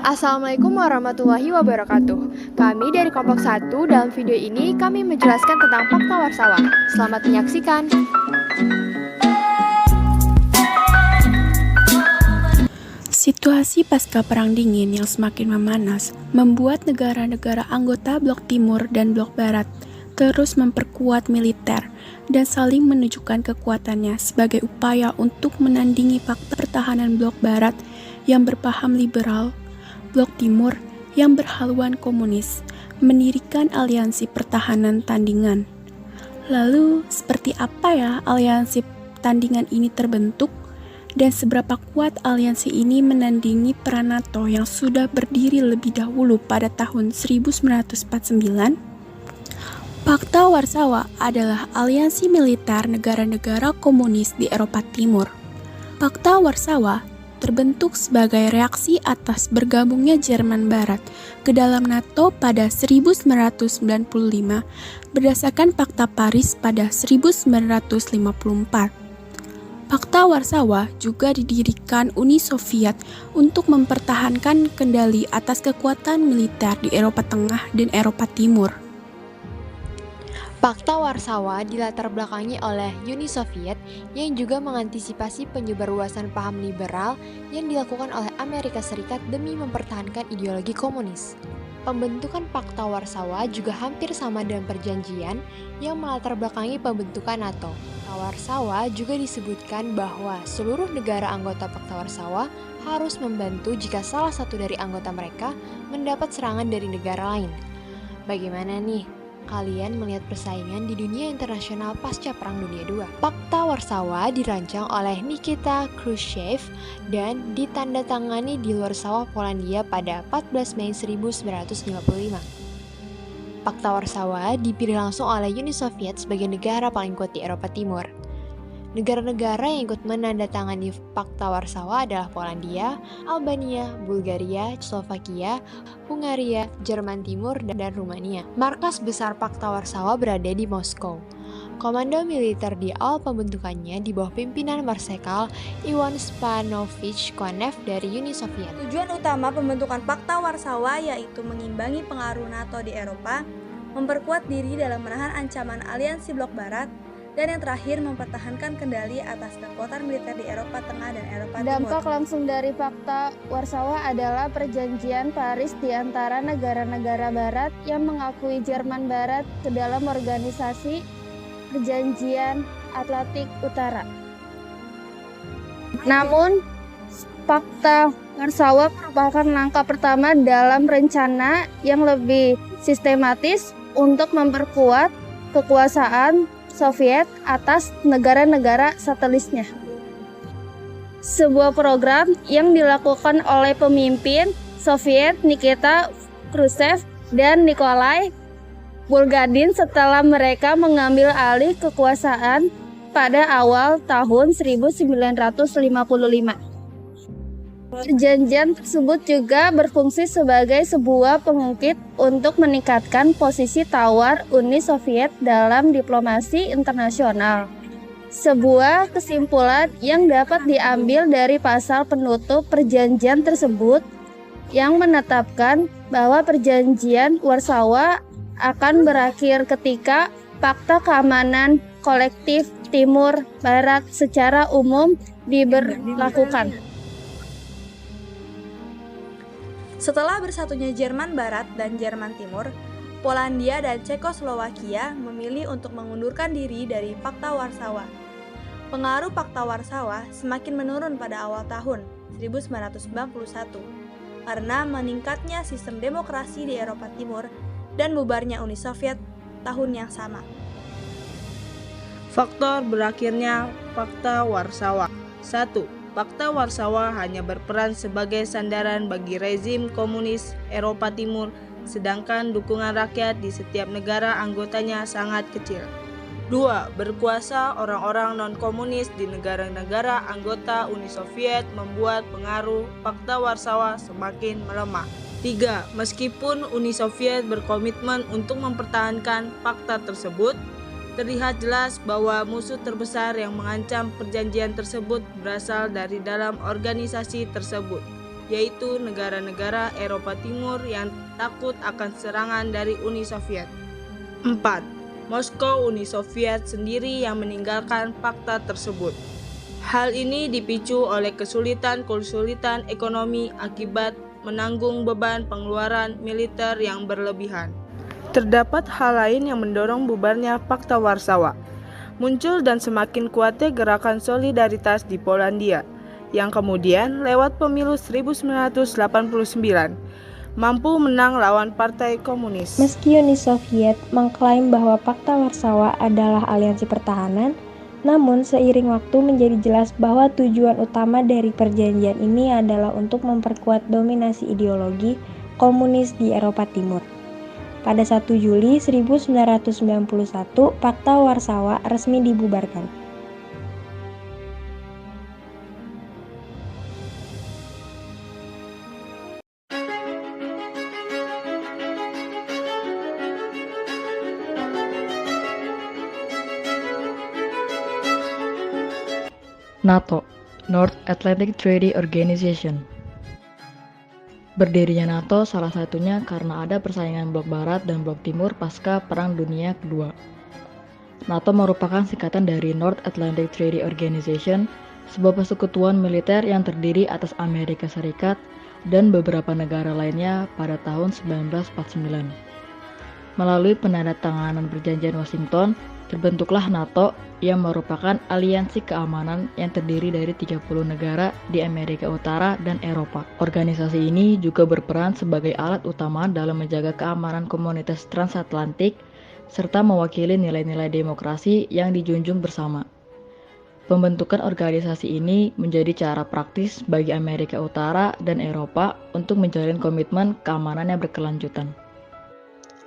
Assalamualaikum warahmatullahi wabarakatuh. Kami dari kelompok 1 dalam video ini kami menjelaskan tentang fakta warsawa. Selamat menyaksikan. Situasi pasca Perang Dingin yang semakin memanas membuat negara-negara anggota Blok Timur dan Blok Barat terus memperkuat militer dan saling menunjukkan kekuatannya sebagai upaya untuk menandingi fakta pertahanan Blok Barat yang berpaham liberal, Blok Timur yang berhaluan komunis, mendirikan aliansi pertahanan tandingan. Lalu, seperti apa ya aliansi tandingan ini terbentuk? Dan seberapa kuat aliansi ini menandingi peran NATO yang sudah berdiri lebih dahulu pada tahun 1949? Fakta Warsawa adalah aliansi militer negara-negara komunis di Eropa Timur. Fakta Warsawa terbentuk sebagai reaksi atas bergabungnya Jerman Barat ke dalam NATO pada 1995 berdasarkan Fakta Paris pada 1954. Fakta Warsawa juga didirikan Uni Soviet untuk mempertahankan kendali atas kekuatan militer di Eropa Tengah dan Eropa Timur. Fakta Warsawa dilatar belakangi oleh Uni Soviet yang juga mengantisipasi penyebarluasan paham liberal yang dilakukan oleh Amerika Serikat demi mempertahankan ideologi komunis. Pembentukan Fakta Warsawa juga hampir sama dengan perjanjian yang melatar belakangi pembentukan NATO. Fakta Warsawa juga disebutkan bahwa seluruh negara anggota Fakta Warsawa harus membantu jika salah satu dari anggota mereka mendapat serangan dari negara lain. Bagaimana nih kalian melihat persaingan di dunia internasional pasca Perang Dunia II? Fakta Warsawa dirancang oleh Nikita Khrushchev dan ditandatangani di Warsawa, Polandia pada 14 Mei 1955. Fakta Warsawa dipilih langsung oleh Uni Soviet sebagai negara paling kuat di Eropa Timur. Negara-negara yang ikut menandatangani Fakta Warsawa adalah Polandia, Albania, Bulgaria, Slovakia, Hungaria, Jerman Timur, dan Rumania. Markas besar Fakta Warsawa berada di Moskow. Komando militer di awal pembentukannya di bawah pimpinan Marsekal Iwan Stepanovich Konev dari Uni Soviet. Tujuan utama pembentukan Fakta Warsawa yaitu mengimbangi pengaruh NATO di Eropa, memperkuat diri dalam menahan ancaman aliansi Blok Barat, dan yang terakhir mempertahankan kendali atas kekuatan militer di Eropa Tengah dan Eropa Timur. Dampak langsung dari Fakta Warsawa adalah perjanjian Paris di antara negara-negara Barat yang mengakui Jerman Barat ke dalam organisasi Perjanjian Atlantik Utara. Namun, Fakta Warsawa merupakan langkah pertama dalam rencana yang lebih sistematis untuk memperkuat kekuasaan Soviet atas negara-negara satelitnya. Sebuah program yang dilakukan oleh pemimpin Soviet Nikita Khrushchev dan Nikolai Bulgarin setelah mereka mengambil alih kekuasaan pada awal tahun 1955. Perjanjian tersebut juga berfungsi sebagai sebuah pengungkit untuk meningkatkan posisi tawar Uni Soviet dalam diplomasi internasional. Sebuah kesimpulan yang dapat diambil dari pasal penutup perjanjian tersebut yang menetapkan bahwa perjanjian Warsawa akan berakhir ketika Fakta Keamanan Kolektif Timur Barat secara umum diberlakukan. Setelah bersatunya Jerman Barat dan Jerman Timur, Polandia dan Cekoslowakia memilih untuk mengundurkan diri dari Fakta Warsawa. Pengaruh Fakta Warsawa semakin menurun pada awal tahun 1991 karena meningkatnya sistem demokrasi di Eropa Timur dan bubarnya Uni Soviet tahun yang sama. Faktor berakhirnya Fakta Warsawa. 1. Fakta Warsawa hanya berperan sebagai sandaran bagi rezim komunis Eropa Timur, sedangkan dukungan rakyat di setiap negara anggotanya sangat kecil. 2. Berkuasa orang-orang non-komunis di negara-negara anggota Uni Soviet membuat pengaruh Fakta Warsawa semakin melemah. 3. Meskipun Uni Soviet berkomitmen untuk mempertahankan fakta tersebut, terlihat jelas bahwa musuh terbesar yang mengancam perjanjian tersebut berasal dari dalam organisasi tersebut, yaitu negara-negara Eropa Timur yang takut akan serangan dari Uni Soviet. 4. Moskow Uni Soviet sendiri yang meninggalkan fakta tersebut. Hal ini dipicu oleh kesulitan ekonomi akibat menanggung beban pengeluaran militer yang berlebihan. Terdapat hal lain yang mendorong bubarnya Fakta Warsawa. Muncul dan semakin kuatnya gerakan solidaritas di Polandia, yang kemudian lewat pemilu 1989 mampu menang lawan Partai Komunis. Meski Uni Soviet mengklaim bahwa Fakta Warsawa adalah aliansi pertahanan, namun seiring waktu menjadi jelas bahwa tujuan utama dari perjanjian ini adalah untuk memperkuat dominasi ideologi komunis di Eropa Timur. Pada 1 Juli 1991, Fakta Warsawa resmi dibubarkan. NATO, North Atlantic Treaty Organization. Berdirinya NATO salah satunya karena ada persaingan blok barat dan blok timur pasca Perang Dunia Kedua. NATO merupakan singkatan dari North Atlantic Treaty Organization, sebuah persekutuan militer yang terdiri atas Amerika Serikat dan beberapa negara lainnya pada tahun 1949. Melalui penandatanganan perjanjian Washington, terbentuklah NATO yang merupakan aliansi keamanan yang terdiri dari 30 negara di Amerika Utara dan Eropa. Organisasi ini juga berperan sebagai alat utama dalam menjaga keamanan komunitas transatlantik serta mewakili nilai-nilai demokrasi yang dijunjung bersama. Pembentukan organisasi ini menjadi cara praktis bagi Amerika Utara dan Eropa untuk menjalin komitmen keamanan yang berkelanjutan.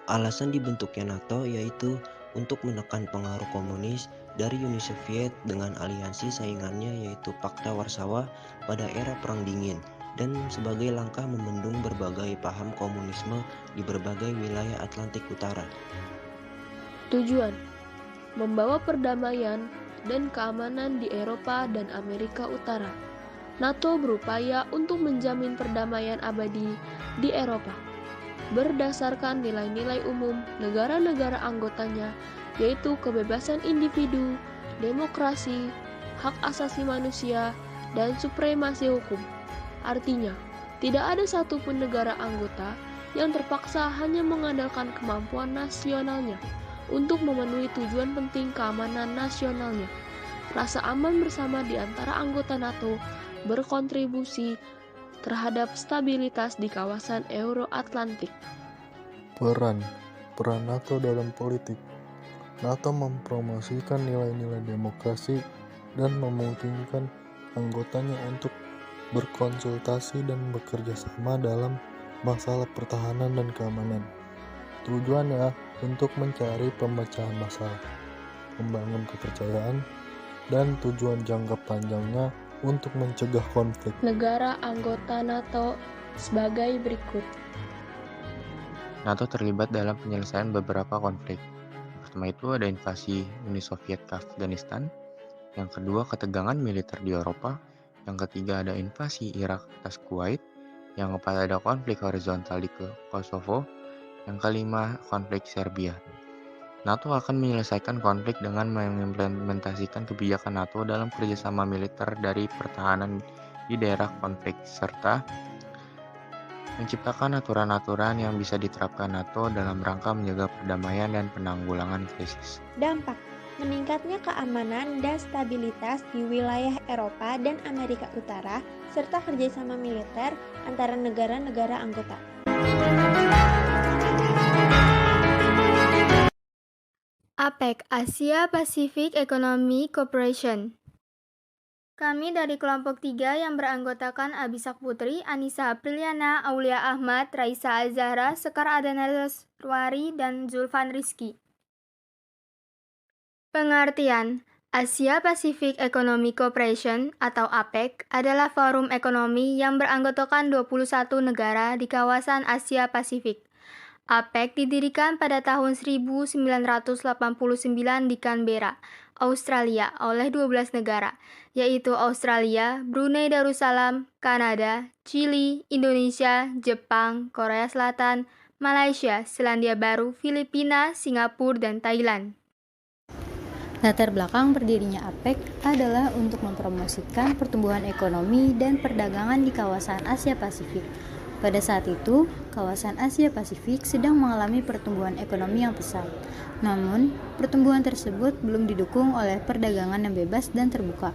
Alasan dibentuknya NATO yaitu untuk menekan pengaruh komunis dari Uni Soviet dengan aliansi saingannya yaitu Fakta Warsawa pada era Perang Dingin dan sebagai langkah membendung berbagai paham komunisme di berbagai wilayah Atlantik Utara. Tujuan: membawa perdamaian dan keamanan di Eropa dan Amerika Utara. NATO berupaya untuk menjamin perdamaian abadi di Eropa berdasarkan nilai-nilai umum negara-negara anggotanya, yaitu kebebasan individu, demokrasi, hak asasi manusia, dan supremasi hukum. Artinya, tidak ada satupun negara anggota yang terpaksa hanya mengandalkan kemampuan nasionalnya untuk memenuhi tujuan penting keamanan nasionalnya. Rasa aman bersama di antara anggota NATO berkontribusi terhadap stabilitas di kawasan Euro-Atlantik. Peran NATO dalam politik. NATO mempromosikan nilai-nilai demokrasi dan memungkinkan anggotanya untuk berkonsultasi dan bekerja sama dalam masalah pertahanan dan keamanan. Tujuannya untuk mencari pemecahan masalah, membangun kepercayaan, dan tujuan jangka panjangnya untuk mencegah konflik. Negara anggota NATO sebagai berikut. NATO terlibat dalam penyelesaian beberapa konflik. Pertama itu ada invasi Uni Soviet ke Afghanistan, yang kedua ketegangan militer di Eropa, yang ketiga ada invasi Irak atas Kuwait, yang keempat ada konflik horizontal di Kosovo, yang kelima konflik Serbia. NATO akan menyelesaikan konflik dengan mengimplementasikan kebijakan NATO dalam kerjasama militer dari pertahanan di daerah konflik, serta menciptakan aturan-aturan yang bisa diterapkan NATO dalam rangka menjaga perdamaian dan penanggulangan krisis. Dampak: meningkatnya keamanan dan stabilitas di wilayah Eropa dan Amerika Utara, serta kerjasama militer antara negara-negara anggota. APEC, Asia Pacific Economic Cooperation. Kami dari kelompok 3 yang beranggotakan Abisak Putri, Anissa Apriliana, Aulia Ahmad, Raisa Azahra, Sekar Adanaswari, dan Zulfan Rizky. Pengertian: Asia Pacific Economic Cooperation atau APEC adalah forum ekonomi yang beranggotakan 21 negara di kawasan Asia Pasifik. APEC didirikan pada tahun 1989 di Canberra, Australia oleh 12 negara, yaitu Australia, Brunei Darussalam, Kanada, Chili, Indonesia, Jepang, Korea Selatan, Malaysia, Selandia Baru, Filipina, Singapura, dan Thailand. Latar belakang berdirinya APEC adalah untuk mempromosikan pertumbuhan ekonomi dan perdagangan di kawasan Asia Pasifik. Pada saat itu, kawasan Asia Pasifik sedang mengalami pertumbuhan ekonomi yang pesat. Namun, pertumbuhan tersebut belum didukung oleh perdagangan yang bebas dan terbuka.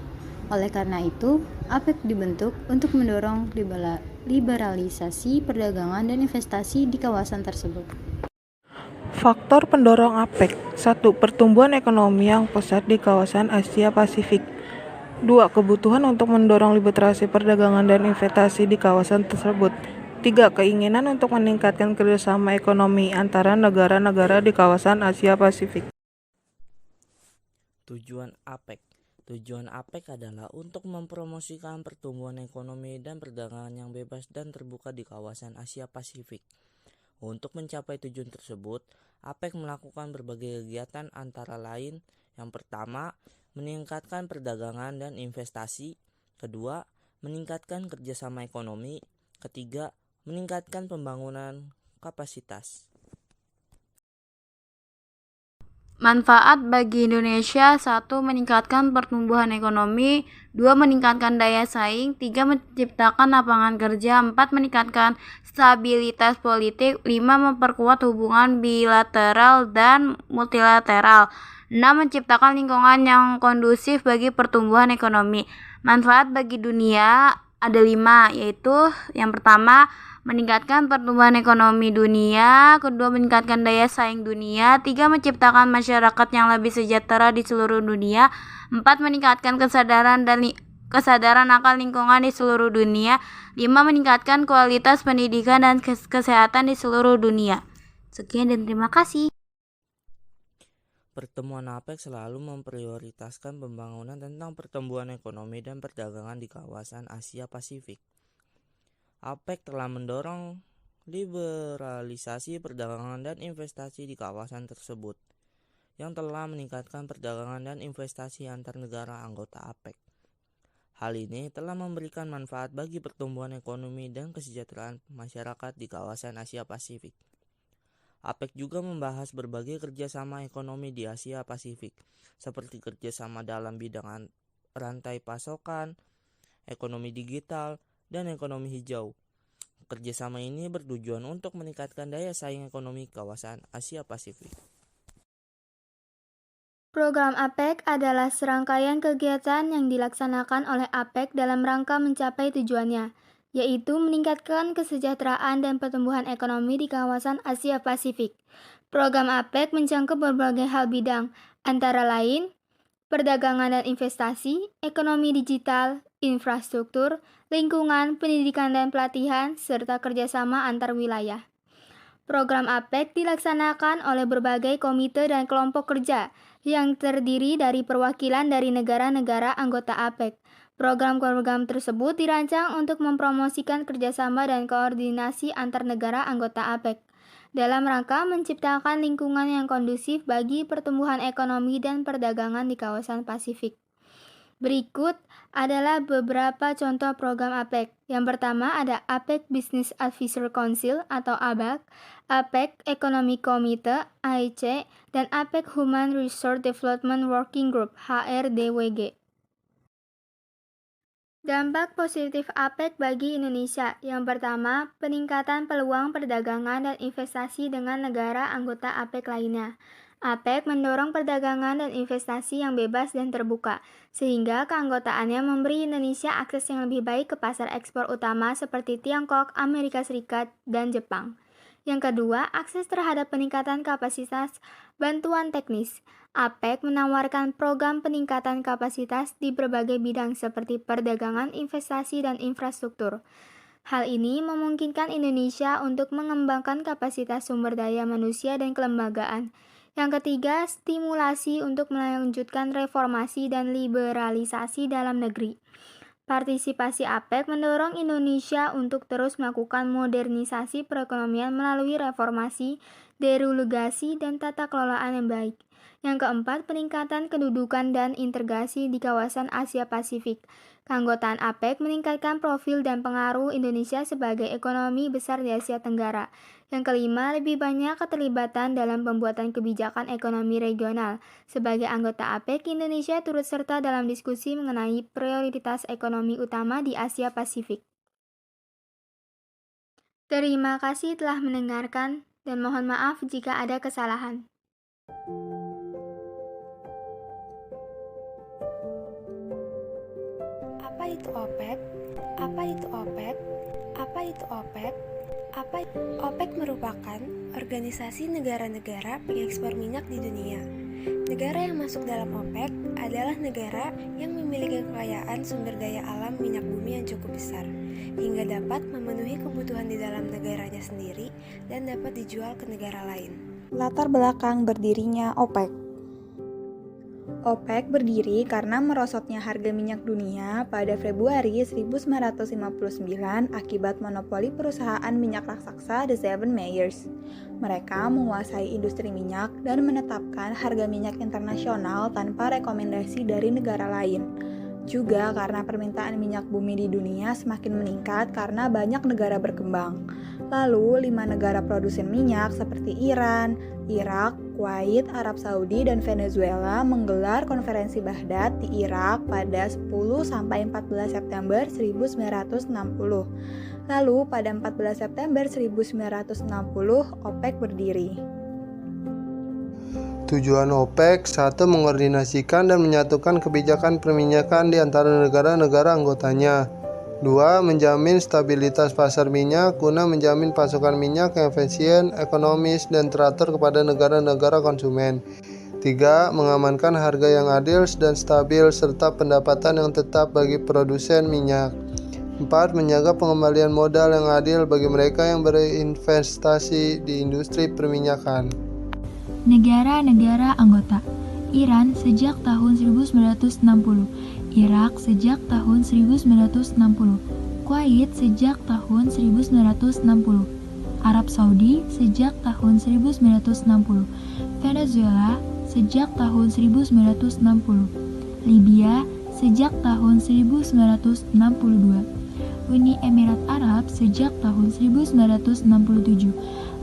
Oleh karena itu, APEC dibentuk untuk mendorong liberalisasi perdagangan dan investasi di kawasan tersebut. Faktor pendorong APEC. 1. Pertumbuhan ekonomi yang pesat di kawasan Asia Pasifik. 2. Kebutuhan untuk mendorong liberalisasi perdagangan dan investasi di kawasan tersebut. 3. Keinginan untuk meningkatkan kerjasama ekonomi antara negara-negara di kawasan Asia Pasifik. Tujuan APEC. Tujuan APEC adalah untuk mempromosikan pertumbuhan ekonomi dan perdagangan yang bebas dan terbuka di kawasan Asia Pasifik. Untuk mencapai tujuan tersebut, APEC melakukan berbagai kegiatan antara lain: yang pertama, meningkatkan perdagangan dan investasi; kedua, meningkatkan kerjasama ekonomi; ketiga, meningkatkan pembangunan kapasitas. Manfaat bagi Indonesia: 1. Meningkatkan pertumbuhan ekonomi; 2. Meningkatkan daya saing; 3. Menciptakan lapangan kerja; 4. Meningkatkan stabilitas politik; 5. Memperkuat hubungan bilateral dan multilateral; 6. Menciptakan lingkungan yang kondusif bagi pertumbuhan ekonomi. Manfaat bagi dunia ada 5, yaitu yang pertama, meningkatkan pertumbuhan ekonomi dunia; kedua, meningkatkan daya saing dunia; 3. Menciptakan masyarakat yang lebih sejahtera di seluruh dunia; 4. Meningkatkan kesadaran akan lingkungan di seluruh dunia; 5. Meningkatkan kualitas pendidikan dan kesehatan di seluruh dunia. Sekian dan terima kasih. Pertemuan APEC selalu memprioritaskan pembangunan tentang pertumbuhan ekonomi dan perdagangan di kawasan Asia Pasifik. APEC telah mendorong liberalisasi perdagangan dan investasi di kawasan tersebut, yang telah meningkatkan perdagangan dan investasi antar negara anggota APEC. Hal ini telah memberikan manfaat bagi pertumbuhan ekonomi dan kesejahteraan masyarakat di kawasan Asia Pasifik. APEC juga membahas berbagai kerjasama ekonomi di Asia Pasifik, seperti kerjasama dalam bidang rantai pasokan, ekonomi digital, dan ekonomi hijau. Kerjasama ini bertujuan untuk meningkatkan daya saing ekonomi kawasan Asia Pasifik. Program APEC adalah serangkaian kegiatan yang dilaksanakan oleh APEC dalam rangka mencapai tujuannya, yaitu meningkatkan kesejahteraan dan pertumbuhan ekonomi di kawasan Asia Pasifik. Program APEC mencakup berbagai hal bidang, antara lain perdagangan dan investasi, ekonomi digital, infrastruktur, lingkungan, pendidikan dan pelatihan, serta kerjasama antar wilayah. Program APEC dilaksanakan oleh berbagai komite dan kelompok kerja yang terdiri dari perwakilan dari negara-negara anggota APEC. Program-program tersebut dirancang untuk mempromosikan kerjasama dan koordinasi antar negara anggota APEC dalam rangka menciptakan lingkungan yang kondusif bagi pertumbuhan ekonomi dan perdagangan di kawasan Pasifik. Berikut adalah beberapa contoh program APEC. Yang pertama ada APEC Business Advisor Council atau ABAC, APEC Economic Committee (AEC), dan APEC Human Resource Development Working Group (HRDWG). Dampak positif APEC bagi Indonesia. Yang pertama, peningkatan peluang perdagangan dan investasi dengan negara anggota APEC lainnya. APEC mendorong perdagangan dan investasi yang bebas dan terbuka, sehingga keanggotaannya memberi Indonesia akses yang lebih baik ke pasar ekspor utama seperti Tiongkok, Amerika Serikat, dan Jepang. Yang kedua, akses terhadap peningkatan kapasitas bantuan teknis. APEC menawarkan program peningkatan kapasitas di berbagai bidang seperti perdagangan, investasi, dan infrastruktur. Hal ini memungkinkan Indonesia untuk mengembangkan kapasitas sumber daya manusia dan kelembagaan. Yang ketiga, stimulasi untuk melanjutkan reformasi dan liberalisasi dalam negeri. Partisipasi APEC mendorong Indonesia untuk terus melakukan modernisasi perekonomian melalui reformasi, deregulasi, dan tata kelolaan yang baik. Yang keempat, peningkatan kedudukan dan integrasi di kawasan Asia Pasifik. Keanggotaan APEC meningkatkan profil dan pengaruh Indonesia sebagai ekonomi besar di Asia Tenggara. Yang kelima, lebih banyak keterlibatan dalam pembuatan kebijakan ekonomi regional. Sebagai anggota APEC, Indonesia turut serta dalam diskusi mengenai prioritas ekonomi utama di Asia Pasifik. Terima kasih telah mendengarkan, dan mohon maaf jika ada kesalahan. Apa itu OPEC? Apa itu OPEC? Apa itu OPEC? OPEC merupakan organisasi negara-negara pengekspor minyak di dunia. Negara yang masuk dalam OPEC adalah negara yang memiliki kekayaan sumber daya alam minyak bumi yang cukup besar, hingga dapat memenuhi kebutuhan di dalam negaranya sendiri dan dapat dijual ke negara lain. Latar belakang berdirinya OPEC. OPEC berdiri karena merosotnya harga minyak dunia pada Februari 1959 akibat monopoli perusahaan minyak raksasa The Seven Mayors. Mereka menguasai industri minyak dan menetapkan harga minyak internasional tanpa rekomendasi dari negara lain. Juga karena permintaan minyak bumi di dunia semakin meningkat karena banyak negara berkembang. Lalu, 5 negara produsen minyak seperti Iran, Irak, Kuwait, Arab Saudi, dan Venezuela menggelar konferensi Baghdad di Irak pada 10-14 September 1960. Lalu, pada 14 September 1960, OPEC berdiri. Tujuan OPEC, 1. Mengkoordinasikan dan menyatukan kebijakan perminyakan di antara negara-negara anggotanya. 2. Menjamin stabilitas pasar minyak guna menjamin pasokan minyak yang efisien, ekonomis, dan teratur kepada negara-negara konsumen. 3. Mengamankan harga yang adil dan stabil serta pendapatan yang tetap bagi produsen minyak. 4. Menjaga pengembalian modal yang adil bagi mereka yang berinvestasi di industri perminyakan. Negara-negara anggota: Iran sejak tahun 1960, Irak sejak tahun 1960, Kuwait sejak tahun 1960, Arab Saudi sejak tahun 1960, Venezuela sejak tahun 1960, Libya sejak tahun 1962, Uni Emirat Arab sejak tahun 1967,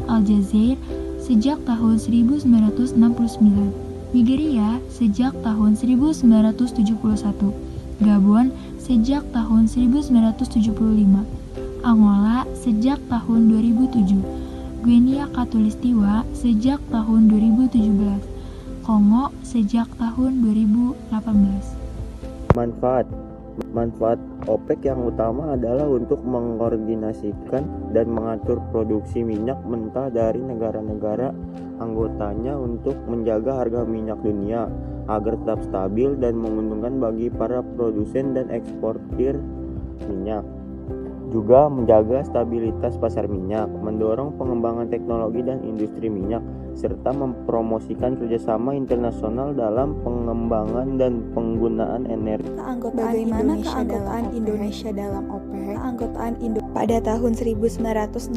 Aljazair sejak tahun 1969, Nigeria sejak tahun 1971, Gabon sejak tahun 1975, Angola sejak tahun 2007, Guinea Khatulistiwa sejak tahun 2017, Kongo sejak tahun 2018. Manfaat OPEC yang utama adalah untuk mengkoordinasikan dan mengatur produksi minyak mentah dari negara-negara anggotanya untuk menjaga harga minyak dunia agar tetap stabil dan menguntungkan bagi para produsen dan eksportir minyak. Juga menjaga stabilitas pasar minyak, mendorong pengembangan teknologi dan industri minyak, serta mempromosikan kerjasama internasional dalam pengembangan dan penggunaan energi. Bagaimana keanggotaan Indonesia dalam OPEC? Pada tahun 1962,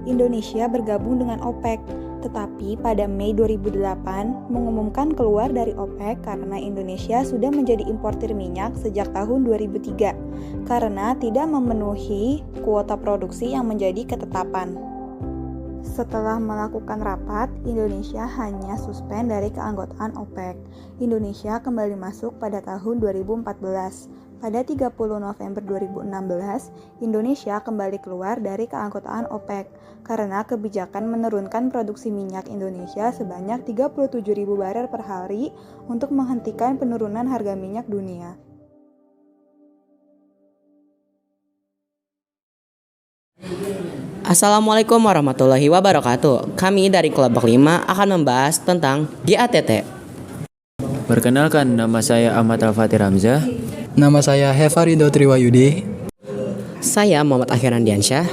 Indonesia bergabung dengan OPEC. Tetapi pada Mei 2008 mengumumkan keluar dari OPEC karena Indonesia sudah menjadi importir minyak sejak tahun 2003 karena tidak memenuhi kuota produksi yang menjadi ketetapan. Setelah melakukan rapat, Indonesia hanya suspend dari keanggotaan OPEC. Indonesia kembali masuk pada tahun 2014. Pada 30 November 2016, Indonesia kembali keluar dari keanggotaan OPEC karena kebijakan menurunkan produksi minyak Indonesia sebanyak 37.000 barel per hari untuk menghentikan penurunan harga minyak dunia. Assalamualaikum warahmatullahi wabarakatuh. Kami dari kelompok 5 akan membahas tentang GATT. Perkenalkan, nama saya Ahmad Al-Fatih Ramzah. Nama saya Hefaridho Triwayudi. Saya Muhammad Akhiran Diansyah.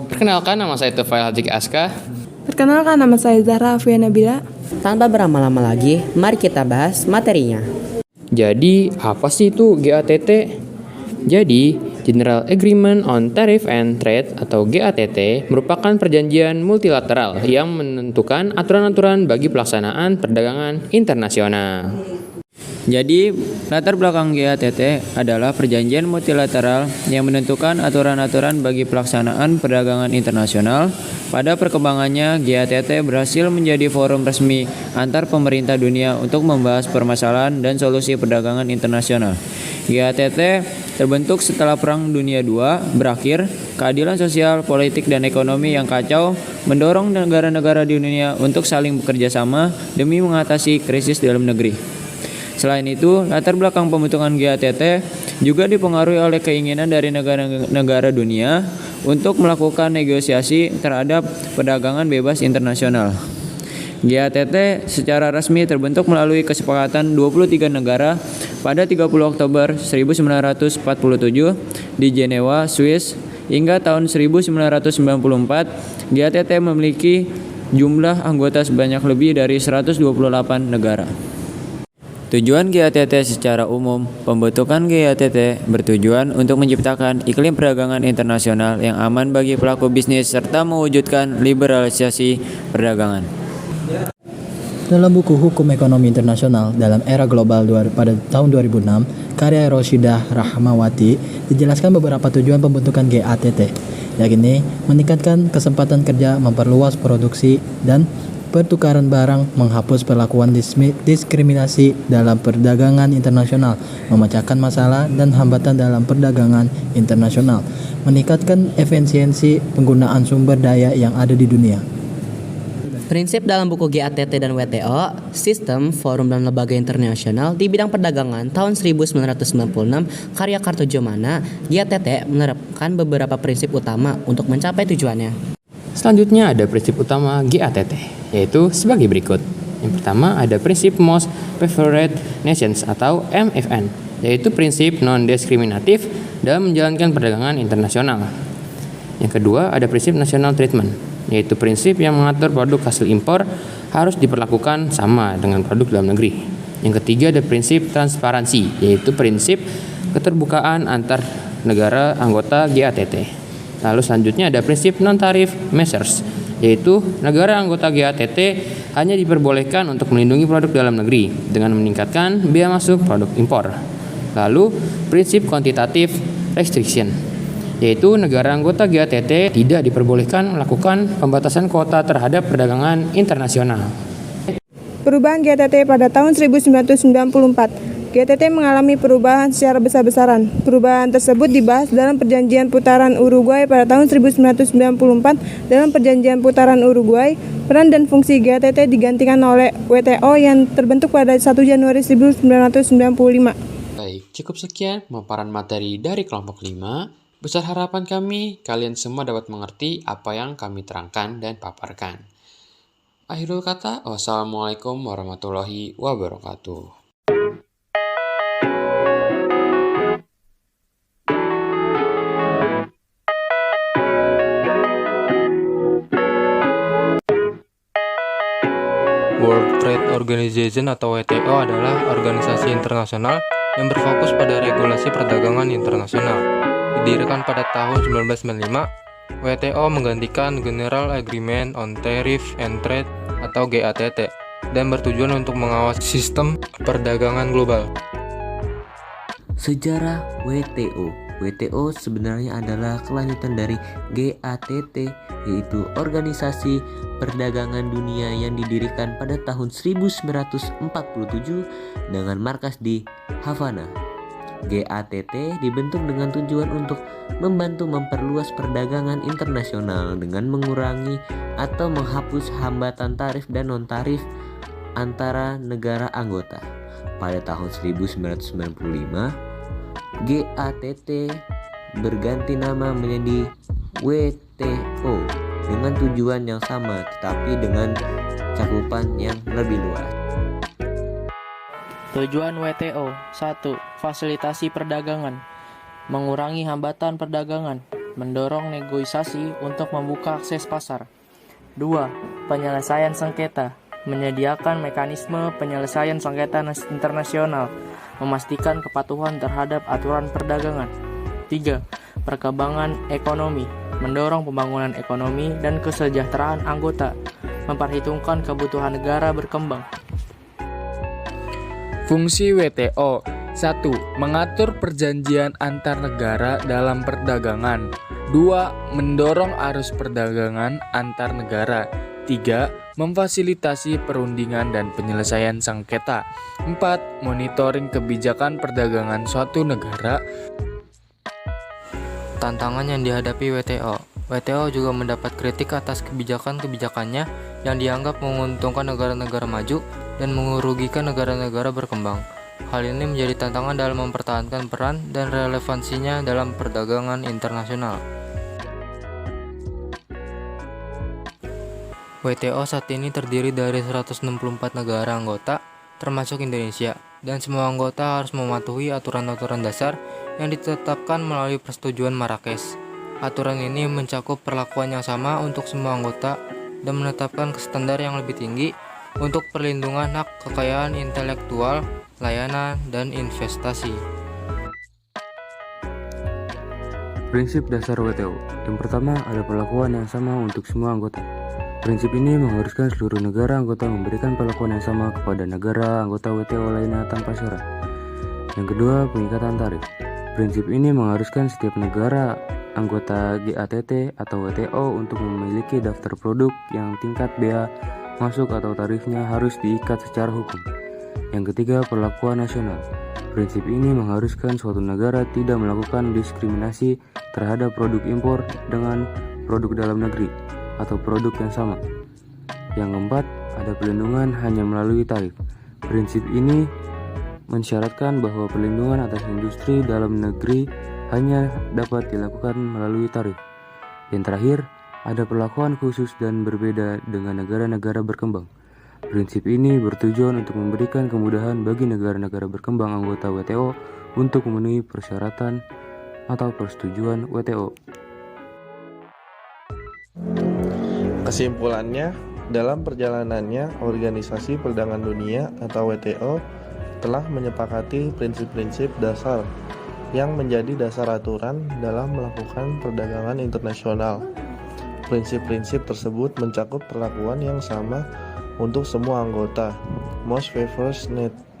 Perkenalkan, nama saya Tufail Haji Aska. Perkenalkan, nama saya Zahra Afia Nabila. Tanpa berlama-lama lagi, mari kita bahas materinya. Jadi, apa sih itu GATT? Jadi, General Agreement on Tariff and Trade atau GATT merupakan perjanjian multilateral yang menentukan aturan-aturan bagi pelaksanaan perdagangan internasional. Jadi, latar belakang GATT adalah perjanjian multilateral yang menentukan aturan-aturan bagi pelaksanaan perdagangan internasional. Pada perkembangannya, GATT berhasil menjadi forum resmi antar pemerintah dunia untuk membahas permasalahan dan solusi perdagangan internasional. GATT terbentuk setelah Perang Dunia II berakhir. Keadilan sosial, politik, dan ekonomi yang kacau mendorong negara-negara di dunia untuk saling bekerja sama demi mengatasi krisis dalam negeri. Selain itu, latar belakang pembentukan GATT juga dipengaruhi oleh keinginan dari negara-negara dunia untuk melakukan negosiasi terhadap perdagangan bebas internasional. GATT secara resmi terbentuk melalui kesepakatan 23 negara pada 30 Oktober 1947 di Jenewa, Swiss. Hingga tahun 1994, GATT memiliki jumlah anggota sebanyak lebih dari 128 negara. Tujuan GATT secara umum, pembentukan GATT bertujuan untuk menciptakan iklim perdagangan internasional yang aman bagi pelaku bisnis serta mewujudkan liberalisasi perdagangan. Dalam buku Hukum Ekonomi Internasional dalam Era Global pada tahun 2006, karya Roshidah Rahmawati, dijelaskan beberapa tujuan pembentukan GATT, yakni meningkatkan kesempatan kerja, memperluas produksi dan pertukaran barang, menghapus perlakuan diskriminasi dalam perdagangan internasional, memecahkan masalah dan hambatan dalam perdagangan internasional, meningkatkan efisiensi penggunaan sumber daya yang ada di dunia. Prinsip dalam buku GATT dan WTO, Sistem, Forum, dan Lembaga Internasional di bidang perdagangan tahun 1996, karya Kartojomana, GATT menerapkan beberapa prinsip utama untuk mencapai tujuannya. Selanjutnya ada prinsip utama GATT, yaitu sebagai berikut. Yang pertama ada prinsip Most Favored Nations atau MFN, yaitu prinsip non-diskriminatif dalam menjalankan perdagangan internasional. Yang kedua ada prinsip National Treatment, yaitu prinsip yang mengatur produk hasil impor harus diperlakukan sama dengan produk dalam negeri. Yang ketiga ada prinsip transparansi, yaitu prinsip keterbukaan antar negara anggota GATT. Lalu selanjutnya ada prinsip non-tarif measures, yaitu negara anggota GATT hanya diperbolehkan untuk melindungi produk dalam negeri dengan meningkatkan bea masuk produk impor. Lalu prinsip quantitative restriction, yaitu negara anggota GATT tidak diperbolehkan melakukan pembatasan kuota terhadap perdagangan internasional. Perubahan GATT pada tahun 1994. GATT mengalami perubahan secara besar-besaran. Perubahan tersebut dibahas dalam Perjanjian Putaran Uruguay pada tahun 1994. Dalam Perjanjian Putaran Uruguay, peran dan fungsi GATT digantikan oleh WTO yang terbentuk pada 1 Januari 1995. Baik, cukup sekian pemaparan materi dari kelompok 5. Besar harapan kami, kalian semua dapat mengerti apa yang kami terangkan dan paparkan. Akhirul kata, wassalamualaikum warahmatullahi wabarakatuh. World Trade Organization atau WTO adalah organisasi internasional yang berfokus pada regulasi perdagangan internasional. Didirikan pada tahun 1995, WTO menggantikan General Agreement on Tariff and Trade atau GATT dan bertujuan untuk mengawasi sistem perdagangan global. Sejarah WTO. WTO sebenarnya adalah kelanjutan dari GATT, yaitu Organisasi Perdagangan Dunia yang didirikan pada tahun 1947 dengan markas di Havana. GATT dibentuk dengan tujuan untuk membantu memperluas perdagangan internasional dengan mengurangi atau menghapus hambatan tarif dan non-tarif antara negara anggota. Pada tahun 1995, GATT berganti nama menjadi WTO dengan tujuan yang sama tetapi dengan cakupan yang lebih luas. Tujuan WTO 1. Fasilitasi perdagangan, mengurangi hambatan perdagangan, mendorong negosiasi untuk membuka akses pasar. 2. Penyelesaian sengketa, menyediakan mekanisme penyelesaian sengketa internasional, memastikan kepatuhan terhadap aturan perdagangan. 3. Perkembangan ekonomi, mendorong pembangunan ekonomi dan kesejahteraan anggota, memperhitungkan kebutuhan negara berkembang. Fungsi WTO: 1. Mengatur perjanjian antar negara dalam perdagangan. 2. Mendorong arus perdagangan antar negara. 3. Memfasilitasi perundingan dan penyelesaian sengketa. 4. Monitoring kebijakan perdagangan suatu negara. Tantangan yang dihadapi WTO. WTO juga mendapat kritik atas kebijakan-kebijakannya yang dianggap menguntungkan negara-negara maju dan merugikan negara-negara berkembang. Hal ini menjadi tantangan dalam mempertahankan peran dan relevansinya dalam perdagangan internasional. WTO saat ini terdiri dari 164 negara anggota, termasuk Indonesia, dan semua anggota harus mematuhi aturan-aturan dasar yang ditetapkan melalui persetujuan Marrakesh. Aturan ini mencakup perlakuan yang sama untuk semua anggota dan menetapkan standar yang lebih tinggi untuk perlindungan hak kekayaan intelektual, layanan, dan investasi. Prinsip dasar WTO. Yang pertama, ada perlakuan yang sama untuk semua anggota. Prinsip ini mengharuskan seluruh negara anggota memberikan perlakuan yang sama kepada negara anggota WTO lainnya tanpa syarat. Yang kedua, pengikatan tarif. Prinsip ini mengharuskan setiap negara anggota GATT atau WTO untuk memiliki daftar produk yang tingkat bea masuk atau tarifnya harus diikat secara hukum. Yang ketiga, perlakuan nasional. Prinsip ini mengharuskan suatu negara tidak melakukan diskriminasi terhadap produk impor dengan produk dalam negeri atau produk yang sama. Yang keempat, ada pelindungan hanya melalui tarif. Prinsip ini mensyaratkan bahwa pelindungan atas industri dalam negeri hanya dapat dilakukan melalui tarif. Yang terakhir, ada perlakuan khusus dan berbeda dengan negara-negara berkembang. Prinsip ini bertujuan untuk memberikan kemudahan bagi negara-negara berkembang anggota WTO untuk memenuhi persyaratan atau persetujuan WTO. Kesimpulannya, dalam perjalanannya, Organisasi Perdagangan Dunia atau WTO telah menyepakati prinsip-prinsip dasar yang menjadi dasar aturan dalam melakukan perdagangan internasional. Prinsip-prinsip tersebut mencakup perlakuan yang sama untuk semua anggota, Most Favored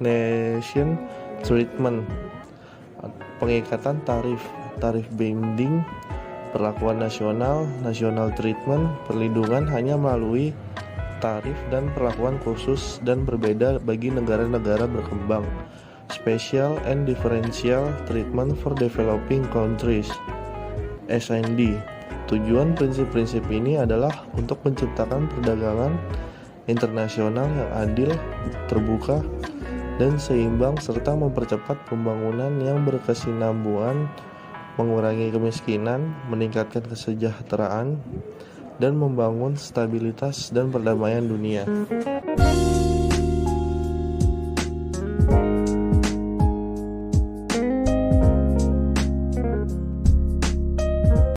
Nation Treatment, pengikatan tarif, tarif binding, perlakuan nasional, national treatment, perlindungan hanya melalui tarif dan perlakuan khusus dan berbeda bagi negara-negara berkembang, special and differential treatment for developing countries, SND. Tujuan prinsip-prinsip ini adalah untuk menciptakan perdagangan internasional yang adil, terbuka, dan seimbang serta mempercepat pembangunan yang berkesinambungan, mengurangi kemiskinan, meningkatkan kesejahteraan, dan membangun stabilitas dan perdamaian dunia.